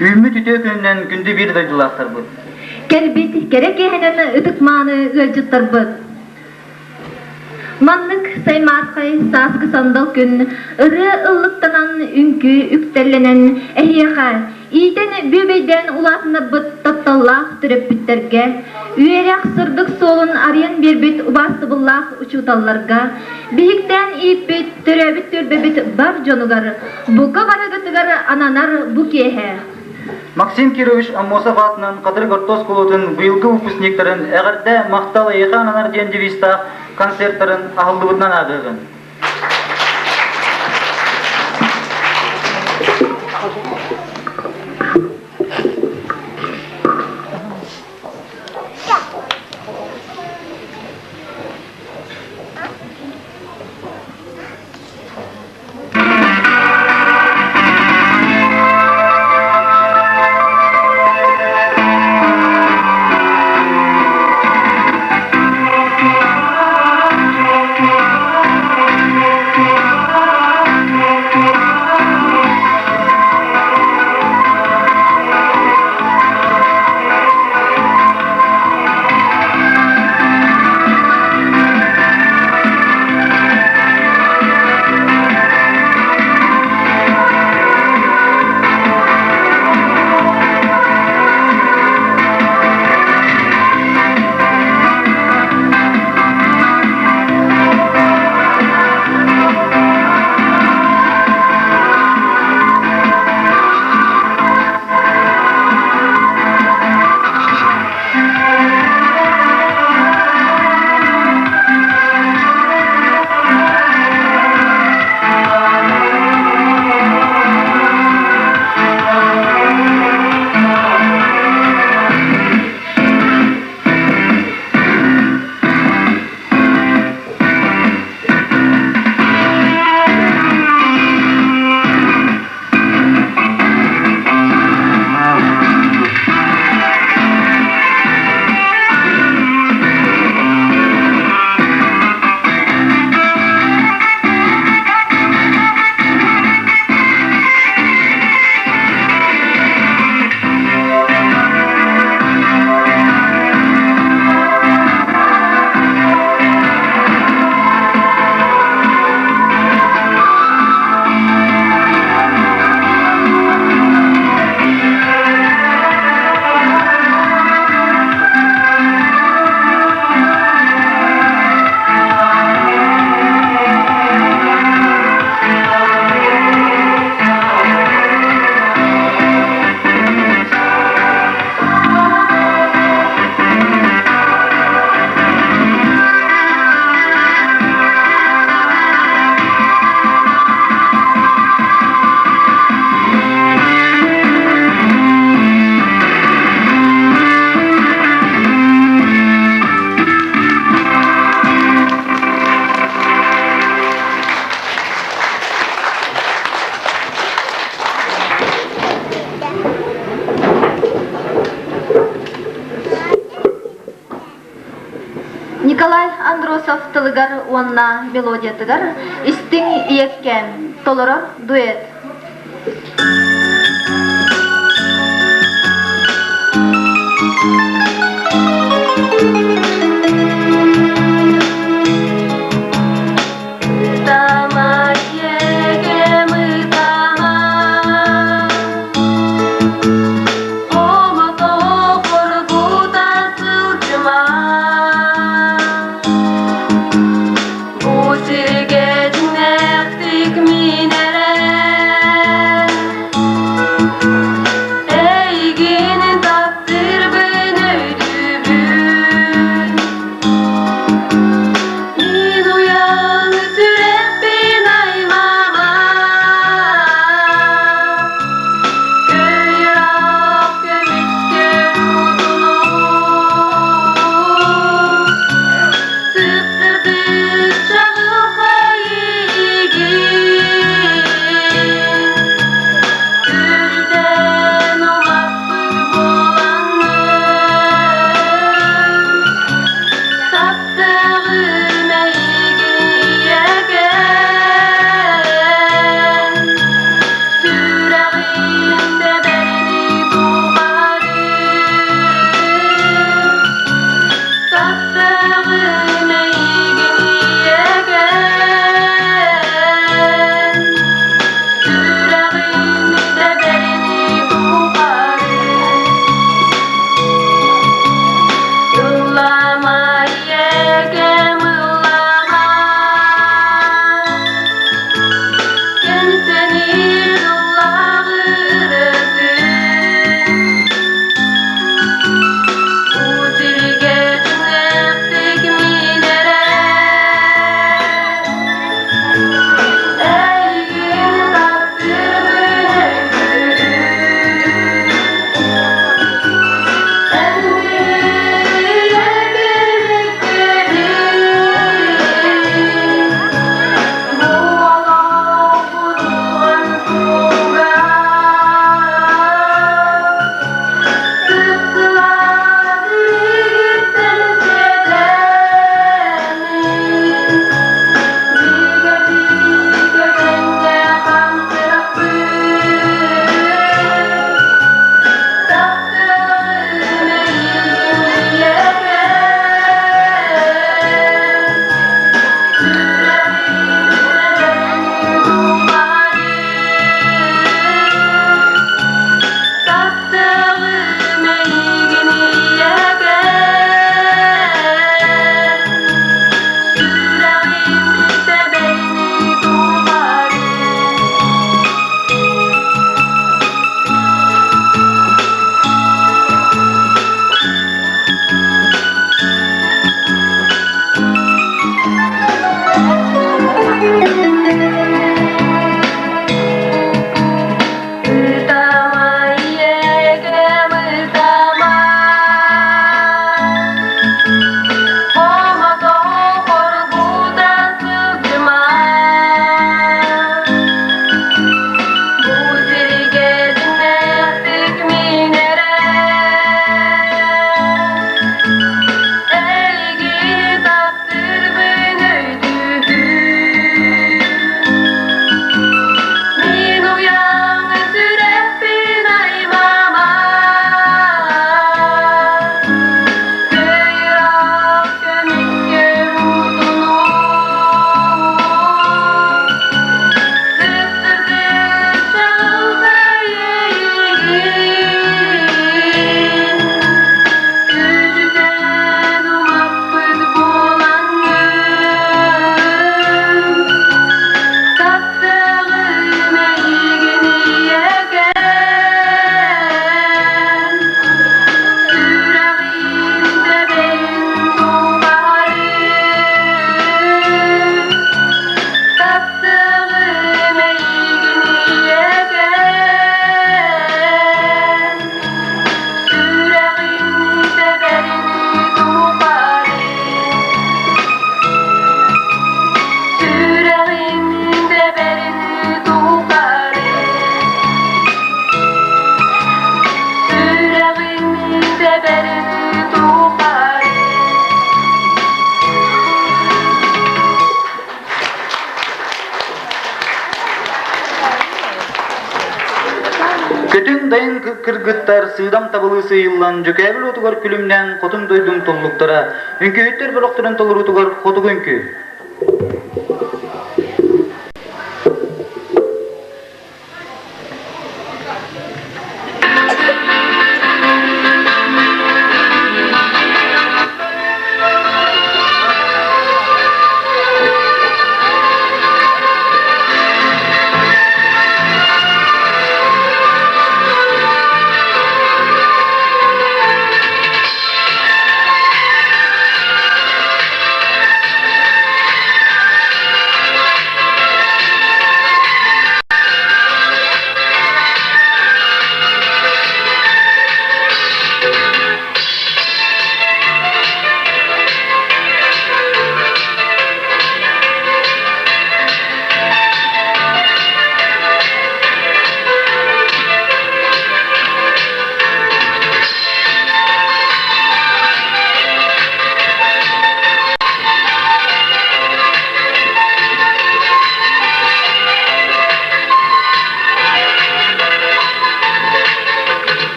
Ümmü tütö könünden gündü bir daydılaktarbıt. Kelbit gerek ehenen ıtıkmanı ılcıttarbıt. Manlık saymaskay saskı sandal gün ırı ıllıktanan ünkü üktellenen ehiyaka iyiden bübeyden ulatını bıt tattallaq türep bitterge üyerak sırdık solun arayan bir bit ubastıbıllaq uçutallarga bihikten iyip bit türebit türbebit bar jonugar buka baragıtıgar ananar bu kehe. Максим Кирович Аммосов атынан Кадыр Гортос колотын быйылгы выпускниктарын әгәрдә макталы яхананар ден девиста концертларын агылдыбытнан агыгын. Николай Андросов тылыгар уанна мелодия тыгар истин иеккен толора дуэт. Sirge dinektik minere Kötün dayın kırgıttar sığdam tabılı sıyıllan jökäbül otugar külümden kotun doydum tolluktara. Ünkü hütter bölokturun tolur otugar kotu günkü.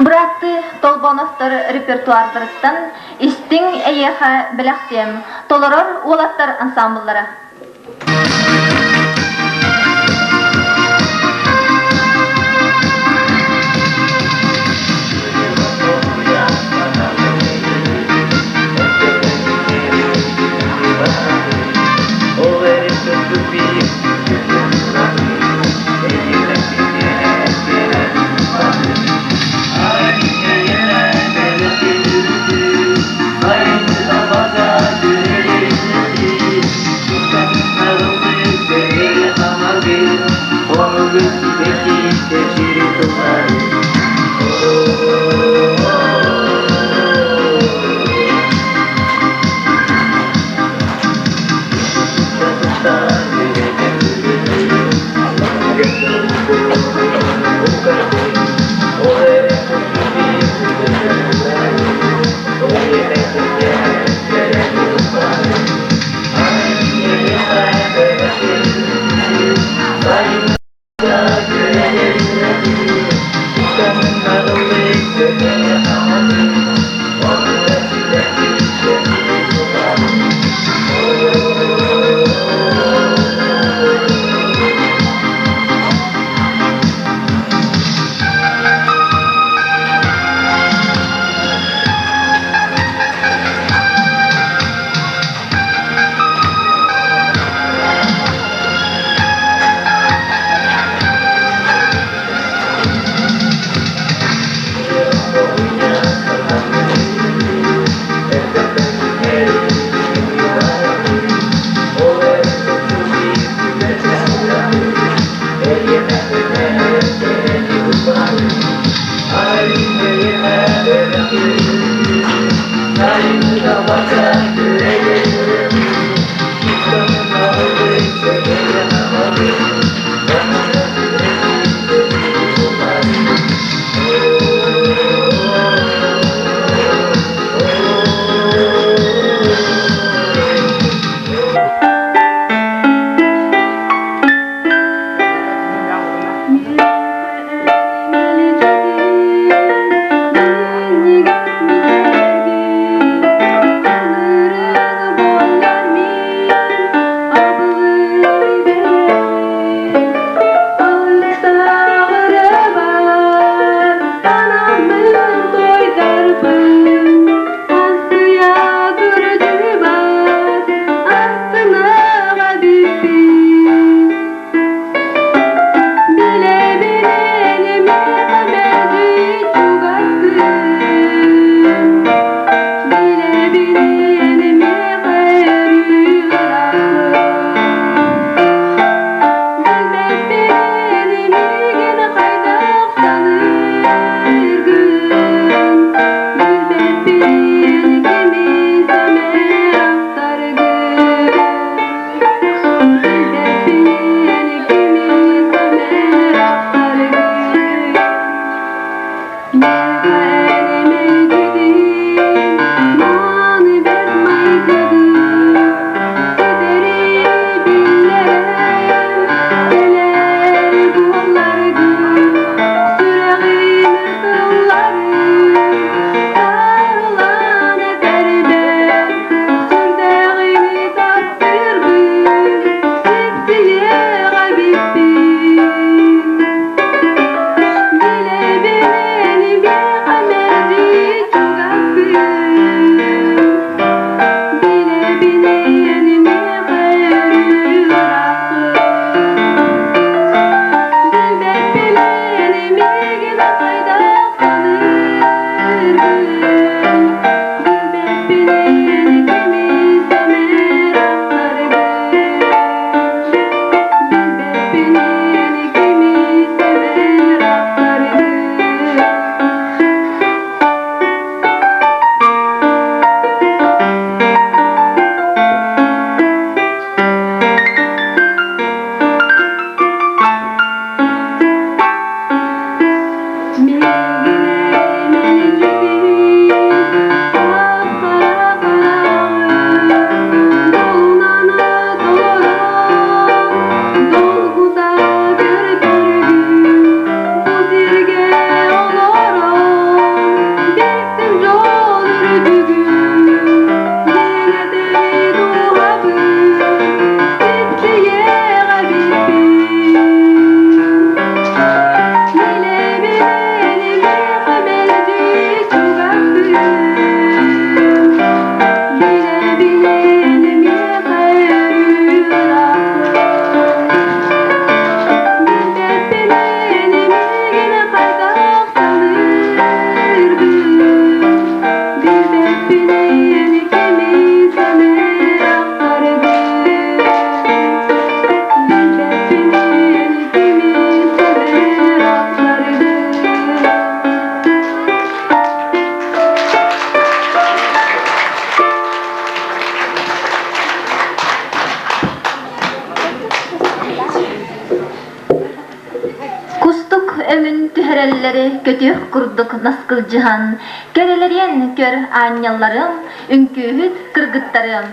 Братты толбоностор репертуардырыттан истиң эйеха беләхтем, толорор улаттар ансамбльлары. ömün tüherelleri kötüh kurduk naskıl cihan. Kerelerien kör anyallarım, ünkühüt kırgıttarım.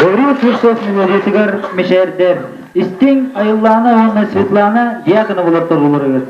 Гаврил Фурсов мемлекетигер мешердер. Истин Айыллана Анна Светлана диакона булып торулары.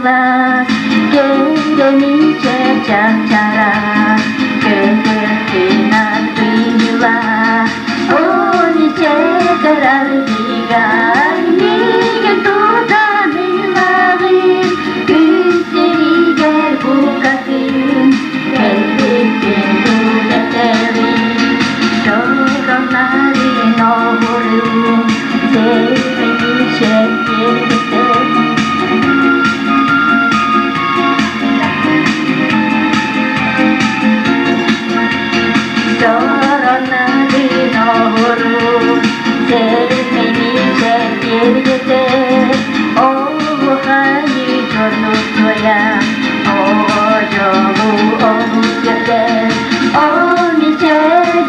Last Çoranların oğru sevmeyince bir gece o hayı çornutoya o yolu onu gezer o nice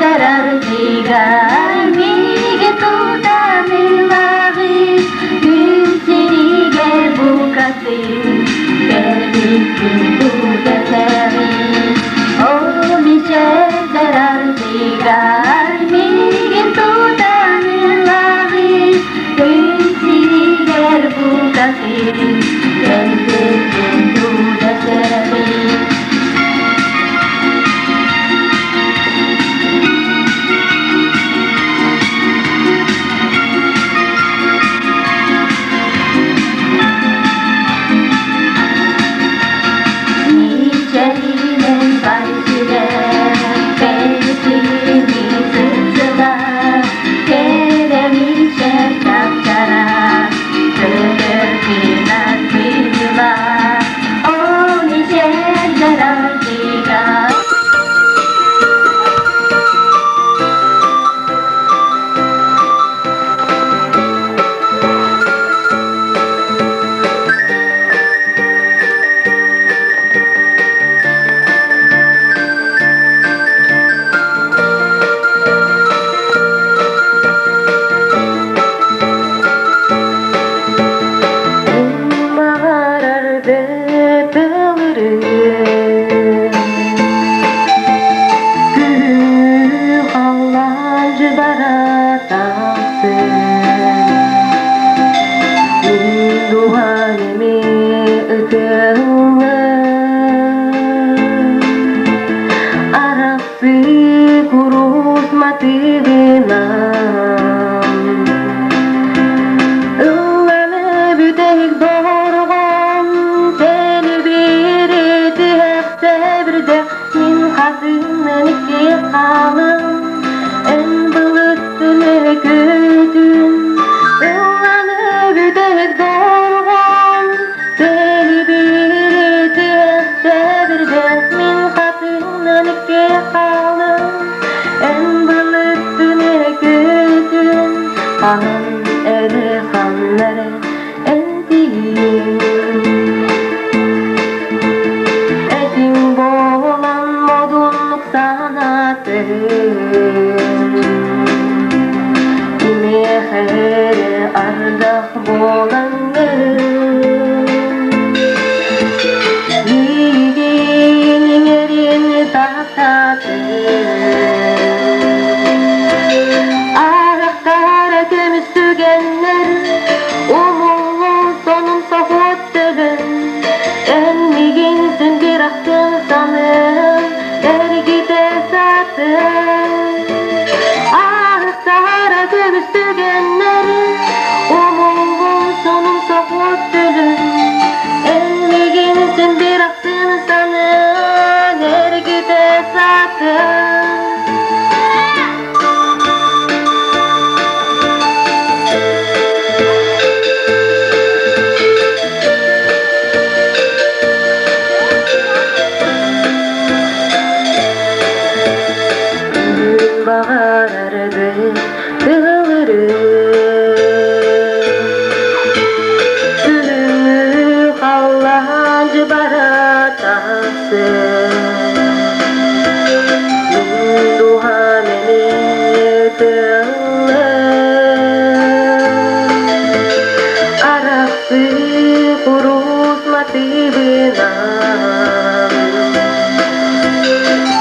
zarar digar mige tuta milagri güzelige bu kasih berbikin tu deteri o nice zarar digar mige tuta milagri güzelige bu kasih berbikin tu deteri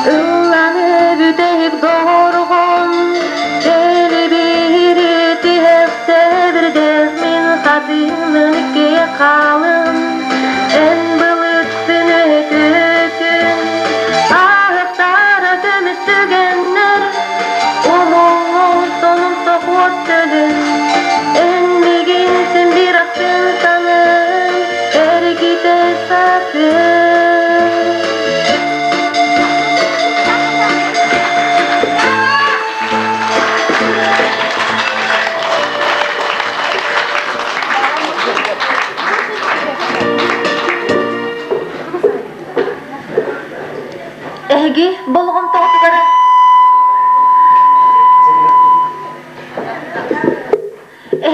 Illanıp deyip doğurgun, deli bir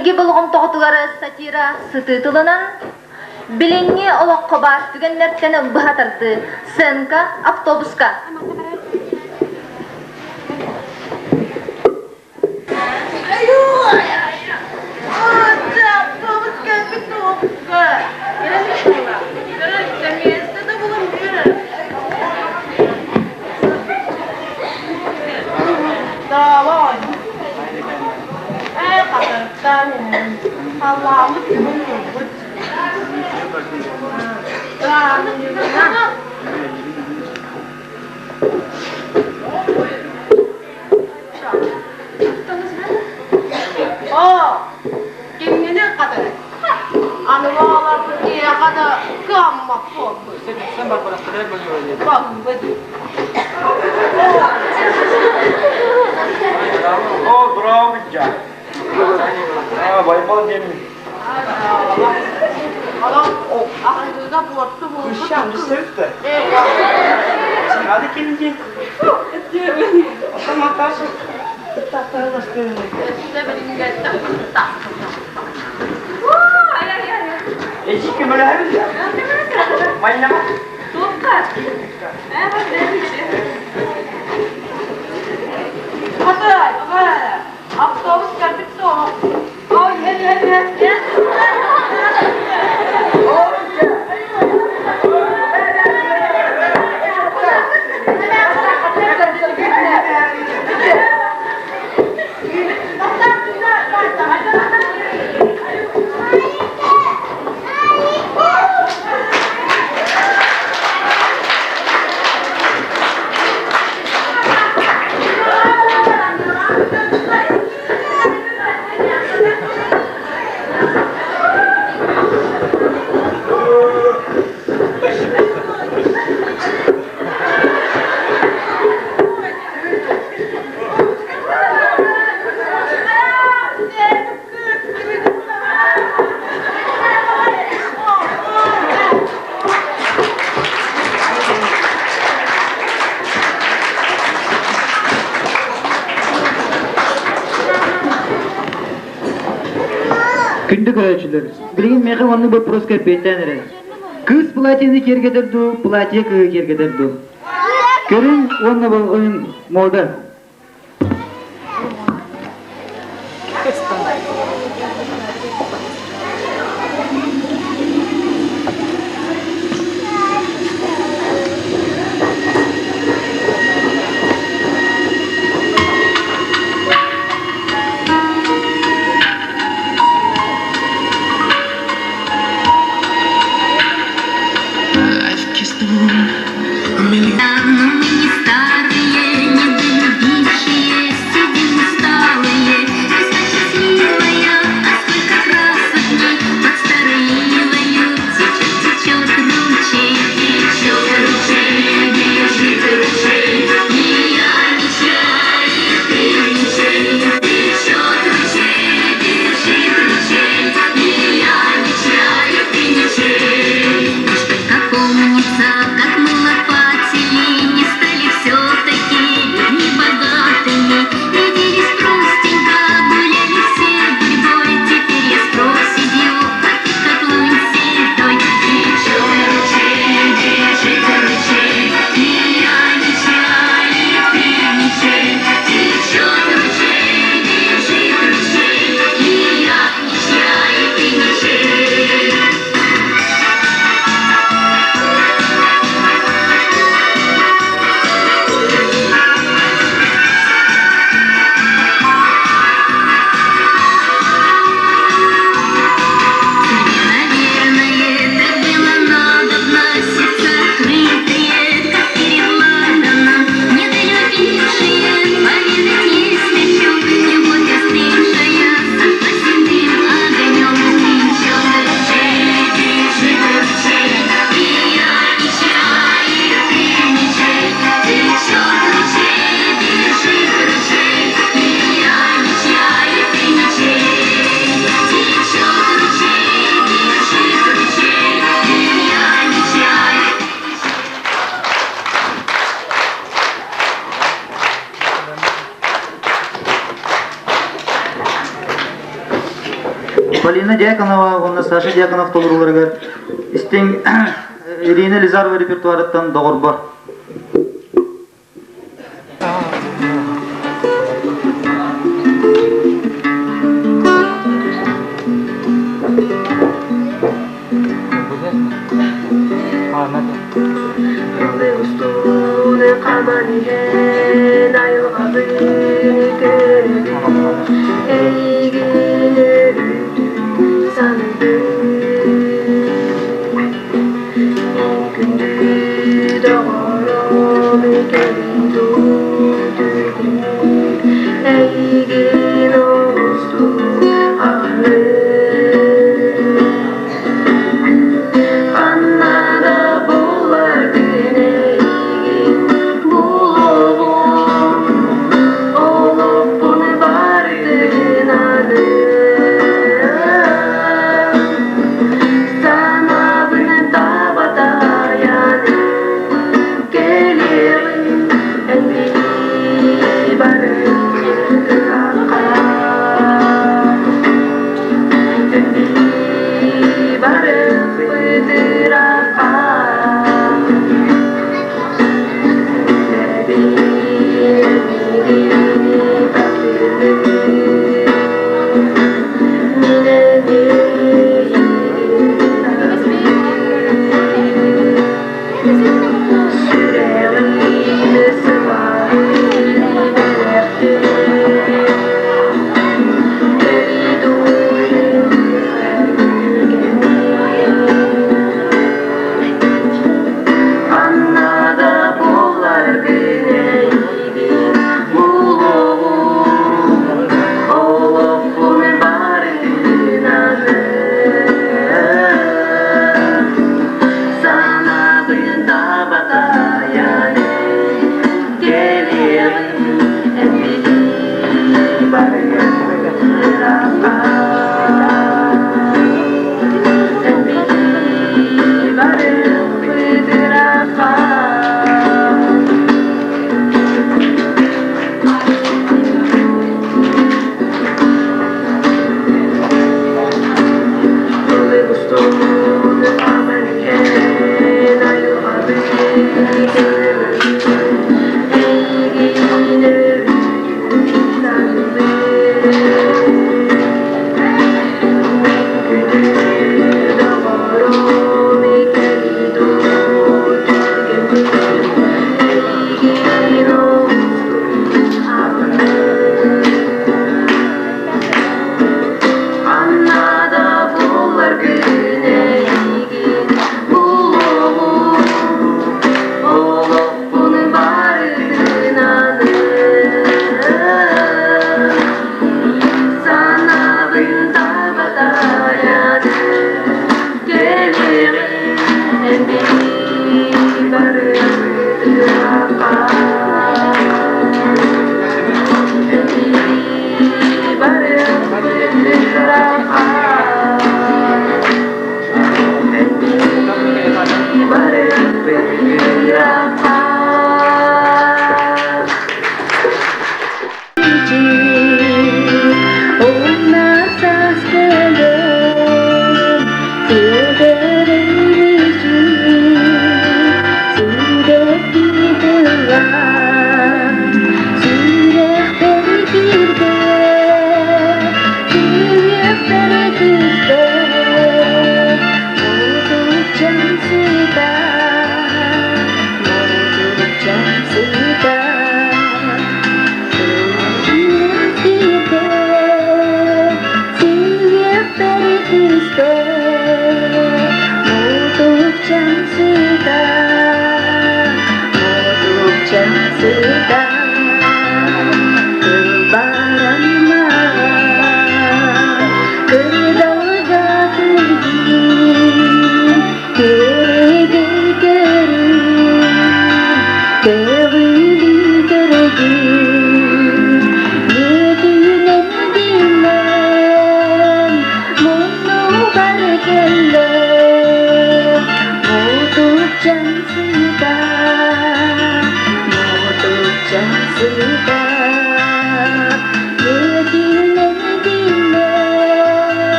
Эһиги болгом тоҕотугары сатира сытыытылынан Биленги олоққа бар түгеннерттен ылбыһатарды. Сынка автобуска. Kimine kadar? Anıvalar diye kadar gamma korku. Sen bak bana kadar böyle. Bak bu. Oh, bravo bitti. Bayılmalı değil mi? Adam aklınıza borçlu bu. Kuşam, üstelik de. Hadi gelince. Otom atarsın. Tahtarı da sığınır. Size benim geldim. Eşik mi böyle her ya? Mayınlama. Hadi, hadi. Avtobus geldik sonra. Ay, hadi. Күндүк ölçülür. Bilgin mehe onu bu proska petenere. Kız platini kergeterdu, platiye kı kergeterdu. Görün onu bu oyun moda. Мы не старые, не долюбившие, сидим усталые, весна счастливая, а сколько красок дней под старые Полина Дьяконова, онна Саша Дьяконов толыруларыгар. Истен Ирина Лизарова репертуарыттан доғыр бар.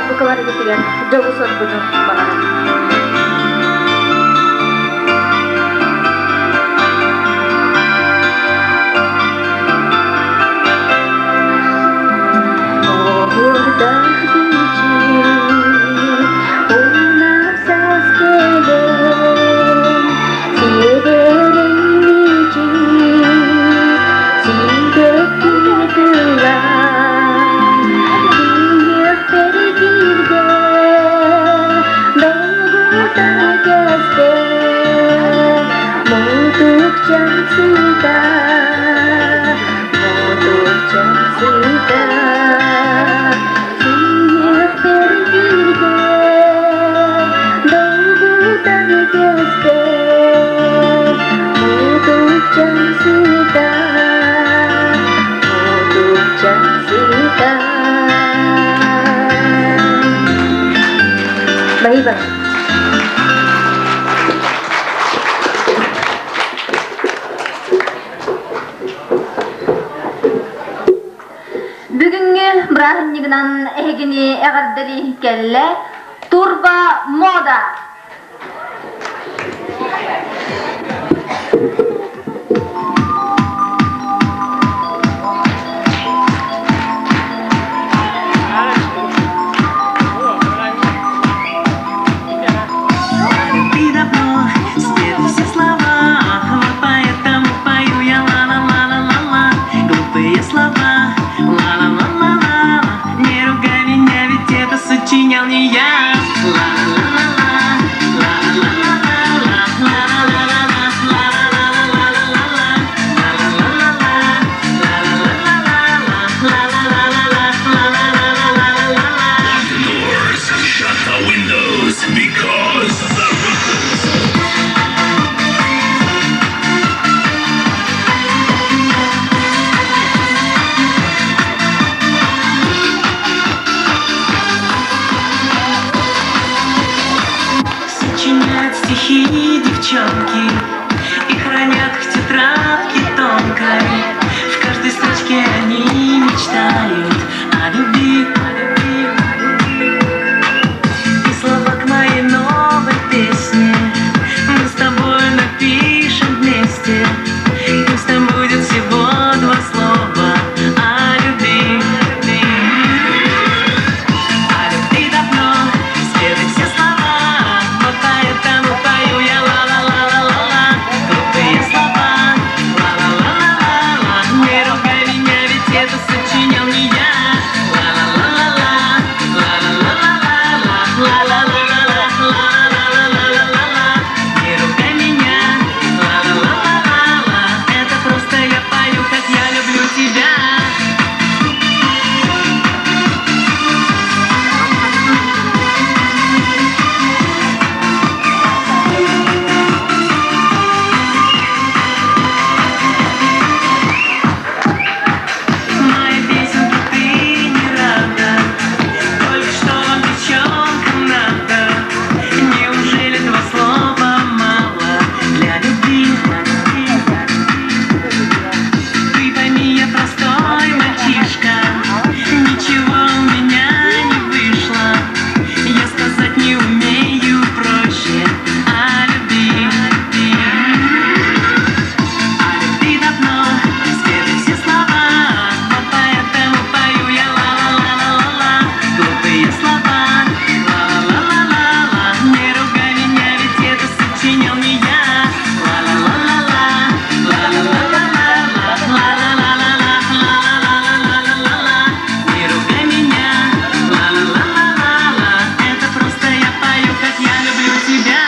букалар кетеген жолу сот бұны бағарам. Baik. Бүгінгі брахыннигынан әгіне әғардары кәлі Турбо Мода. Сочинял не я. Shut the windows because сочиняют стихи девчонки и хранят в тетрадке тонкой. В каждой строчке они мечтают о любви. И слова к моей новой песне мы с тобой напишем вместе. Пусть там будет всего 2 слова о любви. О любви давно спели все слова, вот поэтому пою я ла-ла-ла-ла-ла-ла. Глупые слова, ла-ла-ла-ла-ла-ла. Не ругай меня, ведь это сочинял не я. Ла-ла-ла-ла-ла, ла-ла-ла-ла-ла, ла-ла-ла-ла-ла-ла-ла-ла-ла. Не ругай меня, ла-ла-ла-ла-ла-ла. Это просто я пою, как я люблю тебя. Мои песенки ты не рада, только что вам, девчонкам, надо. Неужели 2 слова мало для любви? Ты пойми, я простой мальчишка, ничего у меня не вышло. Я сказать не умею проще о любви. О любви давно спели все слова, вот поэтому пою я ла-ла-ла-ла-ла-ла. Глупые слова, ла-ла-ла-ла-ла-ла. Не ругай меня, ведь это сочинял не я. Ла-ла-ла-ла-ла, ла-ла-ла-ла-ла-ла, ла-ла-ла-ла-ла-ла-ла-ла-ла. Не ругай меня, ла-ла-ла-ла-ла-ла. Это просто я пою, как я люблю тебя.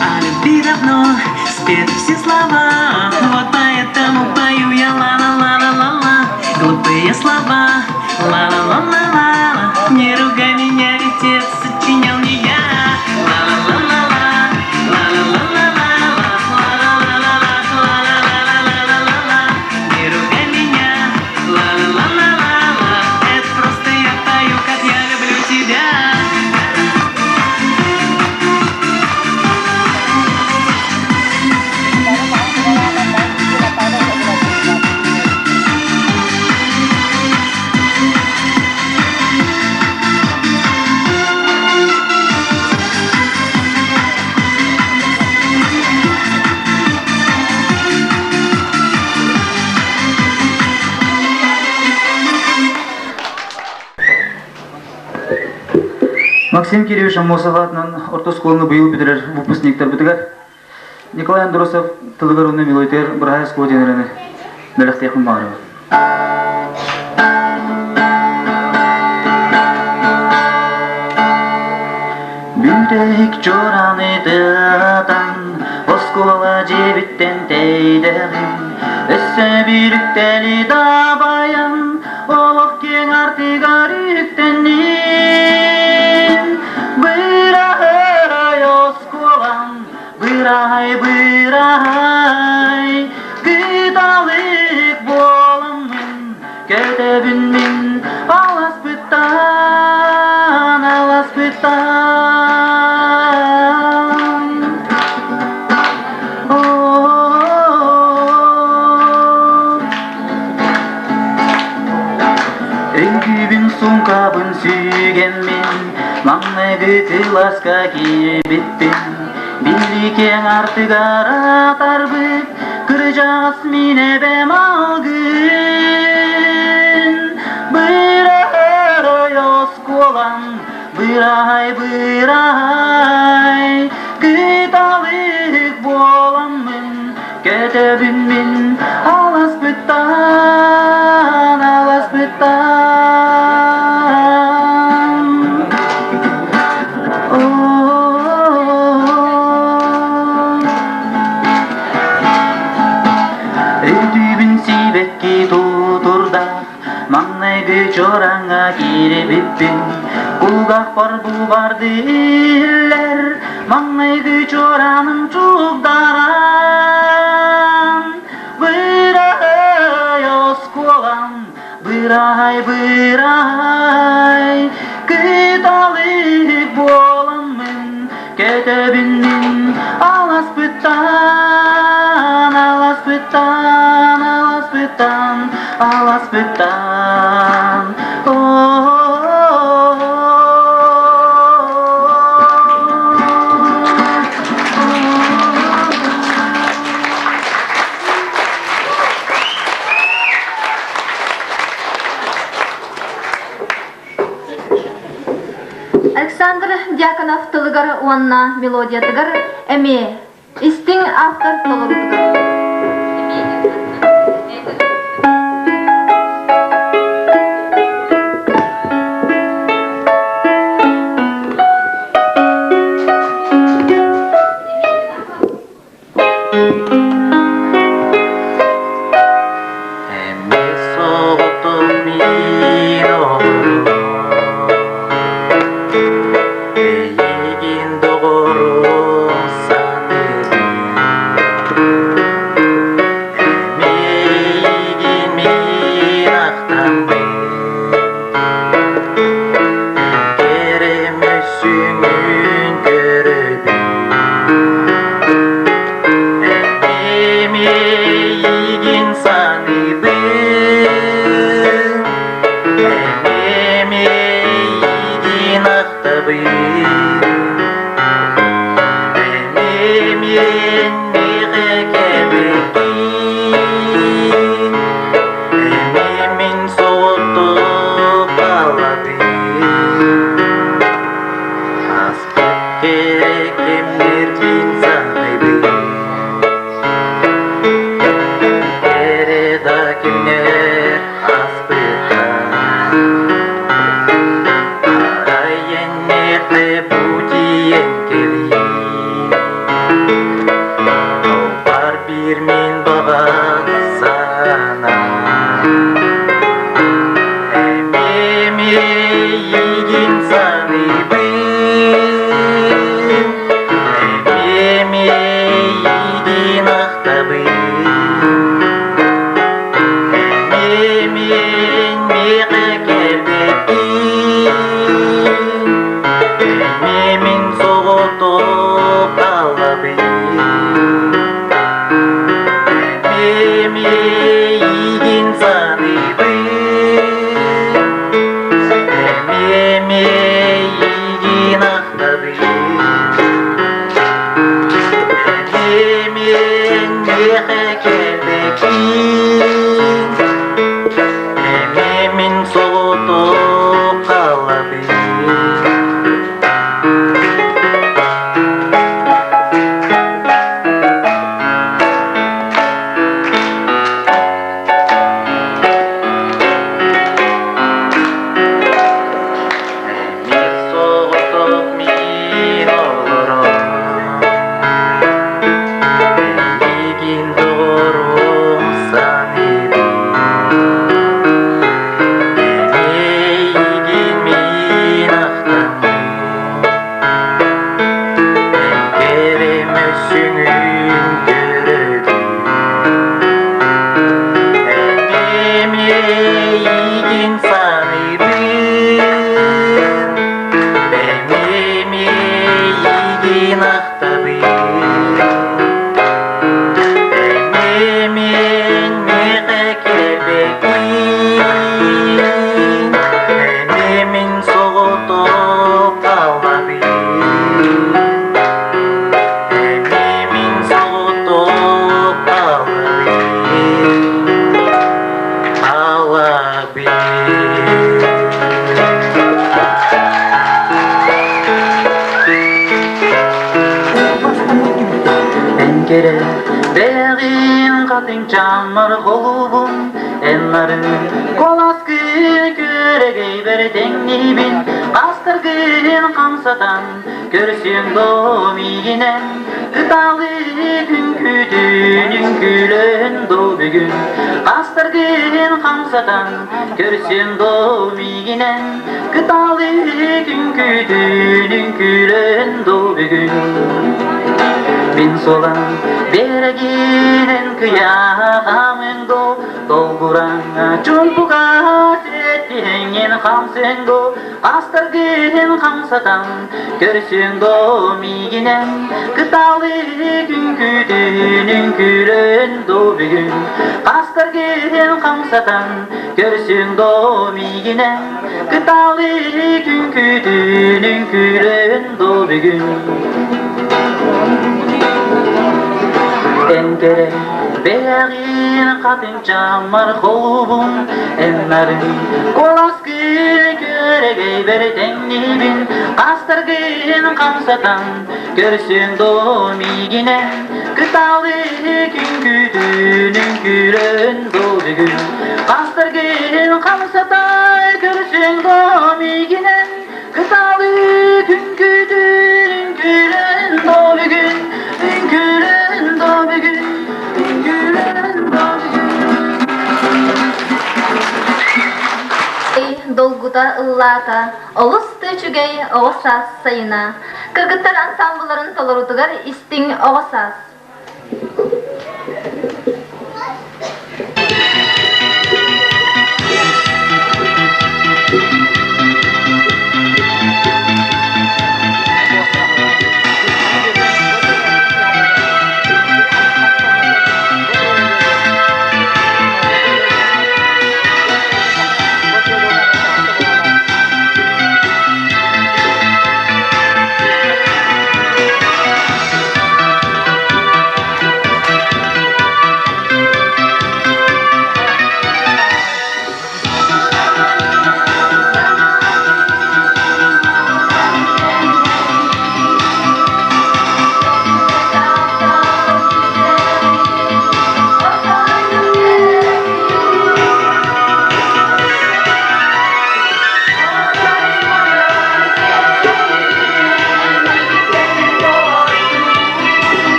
О любви давно спели все слова, вот поэтому пою я ла-ла-ла-ла-ла-ла. Глупые слова, ла-ла-ла-ла-ла-ла. Не ругай меня, ведь это сочинял не я. Максим Кириллович Амосоватның орта школаны быйыл бітірер выпускниктар бітігер. Николай Андросов тылығырыны милойтер бірғай школ денеріні дәріқтеқін бағыры. Бүтек жораны дыдан, оскола жебіттен тейдерін, өссі біріктәлі дабайын, олық кен артығар үктенін. Бырай осколан, бырай, күдалық боламын, көтөбін мен алас бұттан. Өңгүбін сумкабын сүйгенмен, маңнағы класска киебетпен, билікең артық аратарбык, кыржас мине бем алгын. Бырай осколан, бырай, күталық боламын, көтөбін мен алас бұттан. Өтүбін сибетке тутурда, маңнайғы жораңа керебетпен, кулгақ бар бұл барды елер, маңнайғы жоранын чуғдаран. Бырай осколан, бырай, күталық боламын, көтөбін мен алас бұттан. Александр Дьяконов тылыгар уанна мелодия тыгар эме истин автор толорутыгар. katın çamar kolubun Enları kolaskı köregey berdenni bin Kastırgın kamsatan görsün domiginen Gıdalı künküdünün gülün do bugün Kastırgın kamsatan görsün domiginen Gıdalı künküdünün gülün do bugün Bin solan berginen kıyamın do Dolguran çumpuga settiğinin kamsın do Kastırgın kamsatan görsün do miginen Gıdalı künküdünün gülün do bugün Kastırgın kamsatan görsün do miginen Gıdalı künküdünün gülün do bugün Enkere beğen katın çamar kolubun Enlerin kolaskı köregey berdenni bin Kastırgın kamsatan görsün domiginen Gıdalı künküdünün gülün do bugün Kastırgın kamsatan görsün domiginen Gıdalı künküdünün gülün do bugün Gülün do bugün Gülün do bugün Dolguda ıllata, olus tüçügey oğusas sayına, Kırgıtlar ansambulların tolordugar istin oğusas.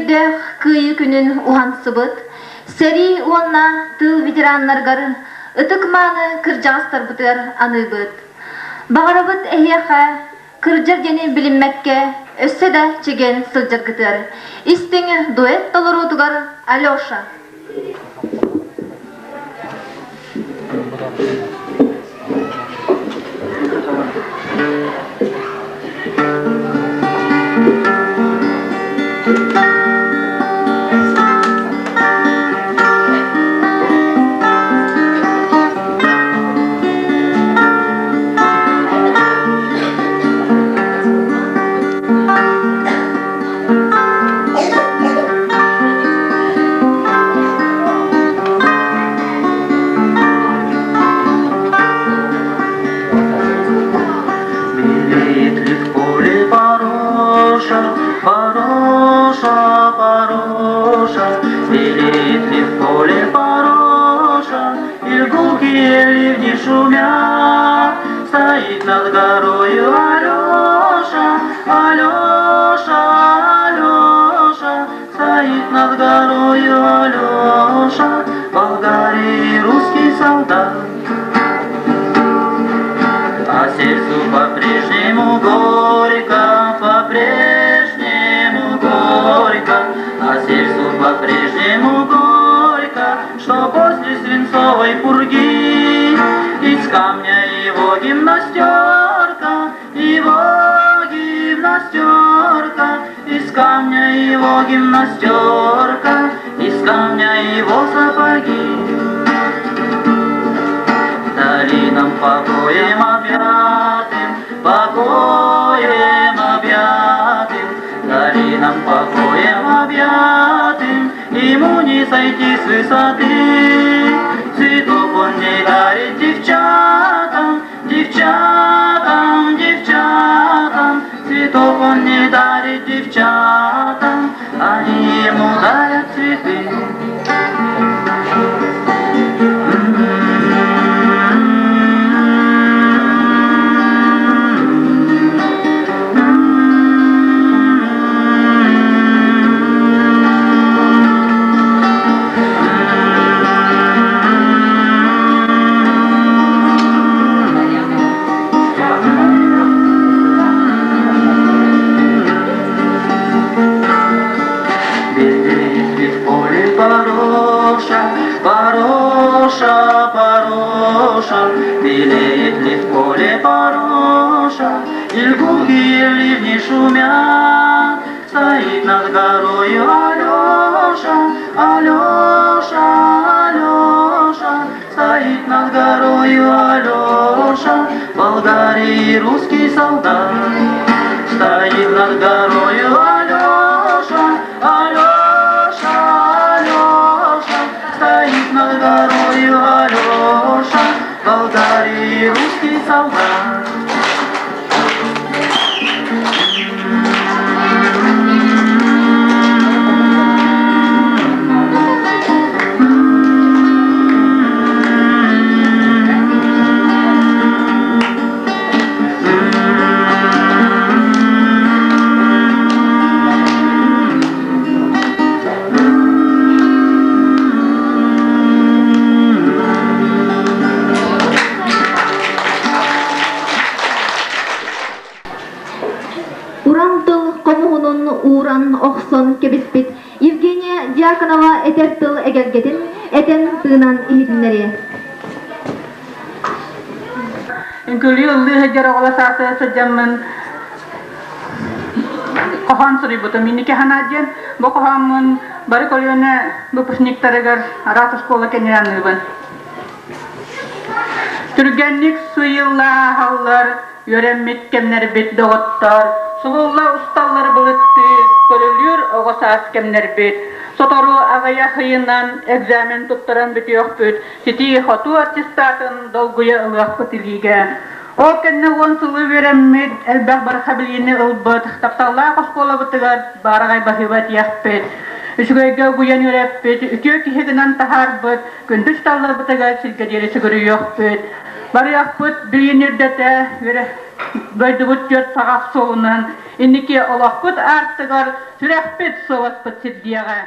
Өйдөх кыйы күнін уһансыбыт, сәри уонна тыл ветераннаргар ытык мааны кыржағыстар бұтығар аныбыт. Бағарабыт әйеқа кыржар дені білінмәкке өссі да чеген сылжар гытыр. Истің дуэт толыр отугар Алёша. Над горою Алёша, Алёша, Алёша, стоит над горою Алёша, Болгарии русский солдат. А сердцу по-прежнему горько, по-прежнему горько, а сердцу по-прежнему горько, что после свинцовой пурги из камня его гимнастерка, из камня его гимнастерка, из камня его сапоги. Дали нам покоем объятым, покоем объятым, дали нам покоем объятым, ему не сойти с высоты. Цветов он не дарит девчатам, девчатам, девчатам, цветов он не дарит девчатам, они ему дарят цветы. Пороша, пороша, белеет ли в поле пороша, и льгухие ливни шумят, стоит над горою Алёша, Алёша, Алёша, стоит над горою Алёша, Болгарии русский солдат, стоит над горою Алёша, Алёша, Алёша, стоит над горою Алёша, Болгарии русский солдат. Уран Оксон кебиспит Евгения Дьяконова этертыл эгергетин этен тыынан ихитиннери. Инкүли ыллы хеджер оғла саасы саджамын кохан сұрый бұты. Минеке ханаджен бұ кохамын бары колионе бұпышниктарыгар араты школа кенераныбын. Түргенник суйылла халлар Йөрәммит кемнәр бит доготтар, сулулла усталлар булытты, көрөлүр огосас кемнәр бит. Сотору агая хыйынан экзамен туттаран бит юкпыт, сити хоту аттестатын долгуя ылык пытылиге. О кенне вон сулу Йөрәммит элбәх бар хабилине ылбыт, тапталла кошкола бутыгар барагай бахыбат яхпыт. Үсүгәйгә гуян йөрәппыт, үкө кихеденан тахарбыт, күндүс таллар бутыгар силгәдәре сөгөрү юкпыт. Барыахпыт бүйінердете гайдыбыт жөт сағас соғынан, иннеке олақпыт артығар сүрәқпет соғаспыт сирдияға.